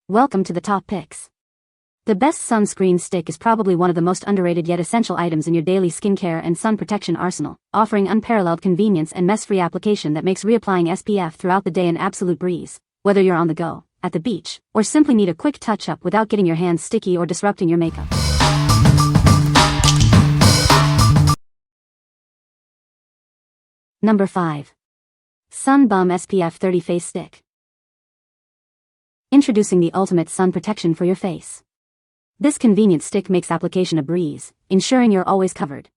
Welcome to the top picks. The best sunscreen stick is probably one of the most underrated yet essential items in your daily skincare and sun protection arsenal, offering unparalleled convenience and mess-free application that makes reapplying SPF throughout the day an absolute breeze, whether you're on the go, at the beach, or simply need a quick touch-up without getting your hands sticky or disrupting your makeup. Number 5. Bum SPF 30 Face Stick. Introducing the ultimate sun protection for your face. This convenient stick makes application a breeze, ensuring you're always covered.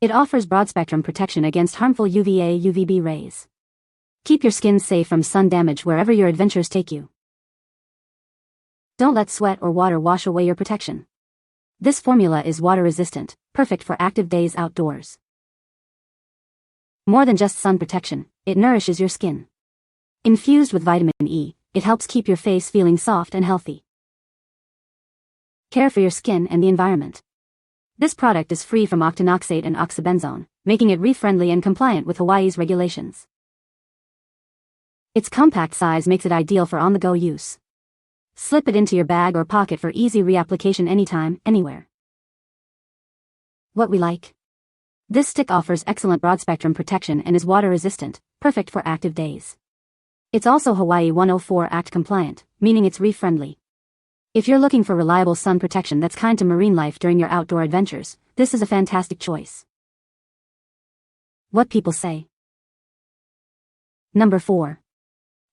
It offers broad-spectrum protection against harmful UVA/UVB rays. Keep your skin safe from sun damage wherever your adventures take you. Don't let sweat or water wash away your protection. This formula is water-resistant, perfect for active days outdoors. More than just sun protection, it nourishes your skin. Infused with vitamin E, it helps keep your face feeling soft and healthy. Care for your skin and the environment. This product is free from octinoxate and oxybenzone, making it reef-friendly and compliant with Hawaii's regulations. Its compact size makes it ideal for on-the-go use. Slip it into your bag or pocket for easy reapplication anytime, anywhere. What we like. This stick offers excellent broad-spectrum protection and is water-resistant, perfect for active days. It's also Hawaii 104 Act compliant, meaning it's reef-friendly. If you're looking for reliable sun protection that's kind to marine life during your outdoor adventures, this is a fantastic choice. What people say. Number 4.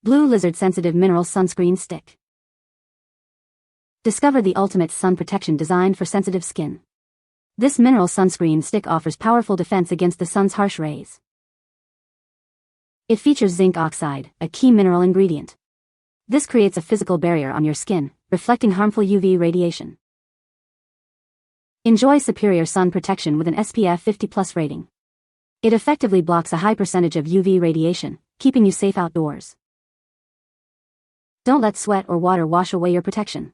Blue Lizard Sensitive Mineral Sunscreen Stick. Discover the ultimate sun protection designed for sensitive skin. This mineral sunscreen stick offers powerful defense against the sun's harsh rays. It features zinc oxide, a key mineral ingredient. This creates a physical barrier on your skin, reflecting harmful UV radiation. Enjoy superior sun protection with an SPF 50+ rating. It effectively blocks a high percentage of UV radiation, keeping you safe outdoors. Don't let sweat or water wash away your protection.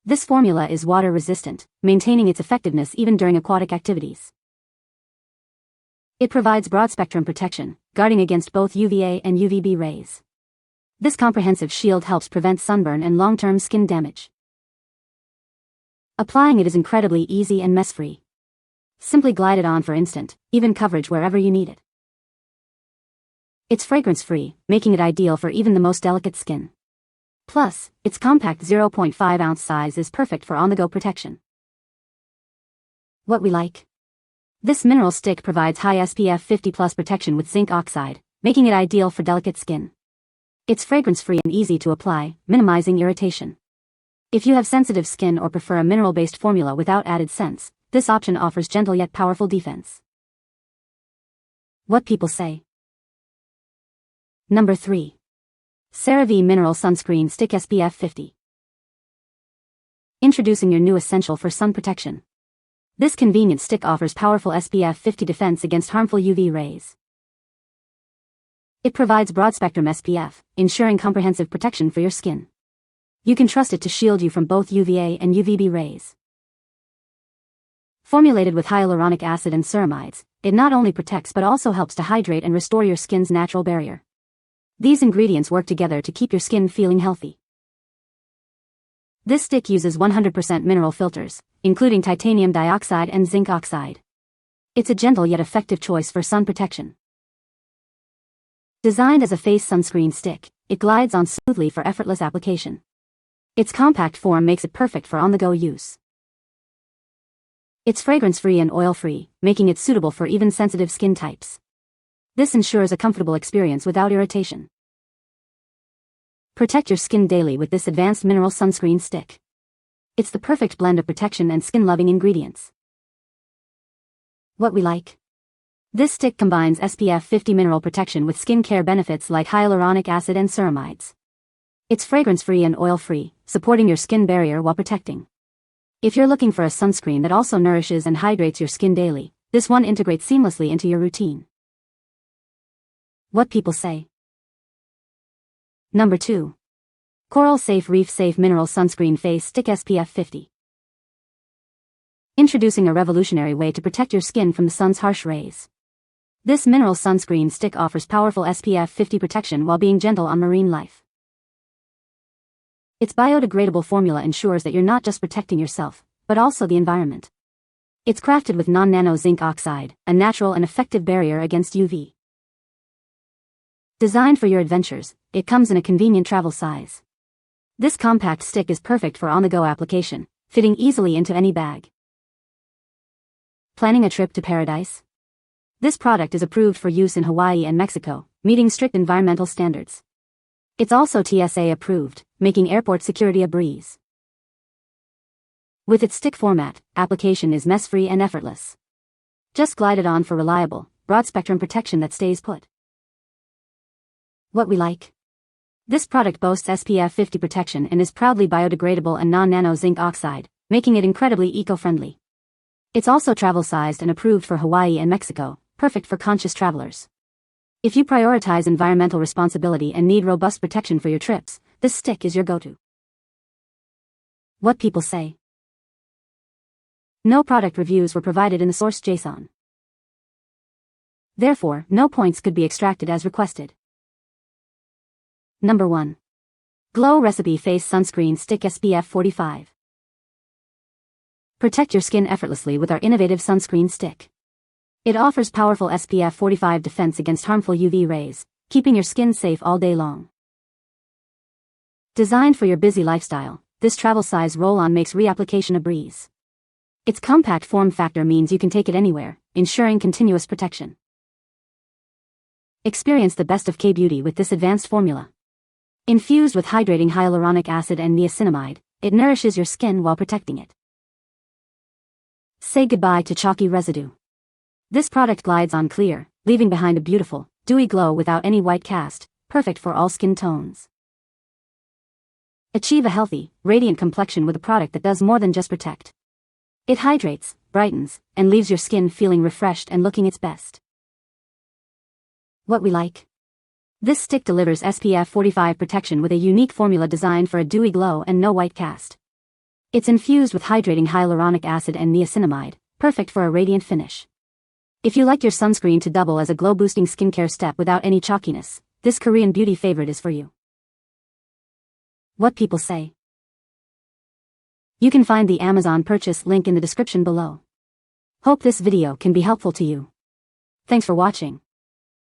This formula is water-resistant, maintaining its effectiveness even during aquatic activities. It provides broad-spectrum protection, guarding against both UVA and UVB rays. This comprehensive shield helps prevent sunburn and long-term skin damage. Applying it is incredibly easy and mess-free. Simply glide it on for instant, even coverage wherever you need it. It's fragrance-free, making it ideal for even the most delicate skin. Plus, its compact 0.5-ounce size is perfect for on-the-go protection. What we like. This mineral stick provides high SPF 50+ protection with zinc oxide, making it ideal for delicate skin. It's fragrance-free and easy to apply, minimizing irritation. If you have sensitive skin or prefer a mineral-based formula without added scents, this option offers gentle yet powerful defense. What people say. Number 3. CeraVe Mineral Sunscreen Stick SPF 50. Introducing your new essential for sun protection. This convenient stick offers powerful SPF 50 defense against harmful UV rays. It provides broad-spectrum SPF, ensuring comprehensive protection for your skin. You can trust it to shield you from both UVA and UVB rays. Formulated with hyaluronic acid and ceramides, it not only protects but also helps to hydrate and restore your skin's natural barrier. These ingredients work together to keep your skin feeling healthy. This stick uses 100% mineral filters, including titanium dioxide and zinc oxide. It's a gentle yet effective choice for sun protection. Designed as a face sunscreen stick, it glides on smoothly for effortless application. Its compact form makes it perfect for on-the-go use. It's fragrance-free and oil-free, making it suitable for even sensitive skin types. This ensures a comfortable experience without irritation. Protect your skin daily with this advanced mineral sunscreen stick. It's the perfect blend of protection and skin-loving ingredients. What we like. This stick combines SPF 50 mineral protection with skincare benefits like hyaluronic acid and ceramides. It's fragrance-free and oil-free, supporting your skin barrier while protecting. If you're looking for a sunscreen that also nourishes and hydrates your skin daily, this one integrates seamlessly into your routine. What people say. Number 2. Coral Safe Reef Safe Mineral Sunscreen Face Stick SPF 50. Introducing a revolutionary way to protect your skin from the sun's harsh rays. This mineral sunscreen stick offers powerful SPF 50 protection while being gentle on marine life. Its biodegradable formula ensures that you're not just protecting yourself, but also the environment. It's crafted with non-nano zinc oxide, a natural and effective barrier against UV. Designed for your adventures, it comes in a convenient travel size. This compact stick is perfect for on-the-go application, fitting easily into any bag. Planning a trip to paradise? This product is approved for use in Hawaii and Mexico, meeting strict environmental standards. It's also TSA approved, making airport security a breeze. With its stick format, application is mess-free and effortless. Just glide it on for reliable, broad-spectrum protection that stays put. What we like? This product boasts SPF 50 protection and is proudly biodegradable and non-nano zinc oxide, making it incredibly eco-friendly. It's also travel-sized and approved for Hawaii and Mexico, perfect for conscious travelers. If you prioritize environmental responsibility and need robust protection for your trips, this stick is your go-to. What people say. No product reviews were provided in the source JSON. Therefore, no points could be extracted as requested. Number 1. Glow Recipe Face Sunscreen Stick SPF 45. Protect your skin effortlessly with our innovative sunscreen stick. It offers powerful SPF 45 defense against harmful UV rays, keeping your skin safe all day long. Designed for your busy lifestyle, this travel-size roll-on makes reapplication a breeze. Its compact form factor means you can take it anywhere, ensuring continuous protection. Experience the best of K-beauty with this advanced formula. Infused with hydrating hyaluronic acid and niacinamide, it nourishes your skin while protecting it. Say goodbye to chalky residue. This product glides on clear, leaving behind a beautiful, dewy glow without any white cast, perfect for all skin tones. Achieve a healthy, radiant complexion with a product that does more than just protect. It hydrates, brightens, and leaves your skin feeling refreshed and looking its best. What we like? This stick delivers SPF 45 protection with a unique formula designed for a dewy glow and no white cast. It's infused with hydrating hyaluronic acid and niacinamide, perfect for a radiant finish. If you like your sunscreen to double as a glow-boosting skincare step without any chalkiness, this Korean beauty favorite is for you. What people say. You can find the Amazon purchase link in the description below. Hope this video can be helpful to you. Thanks for watching.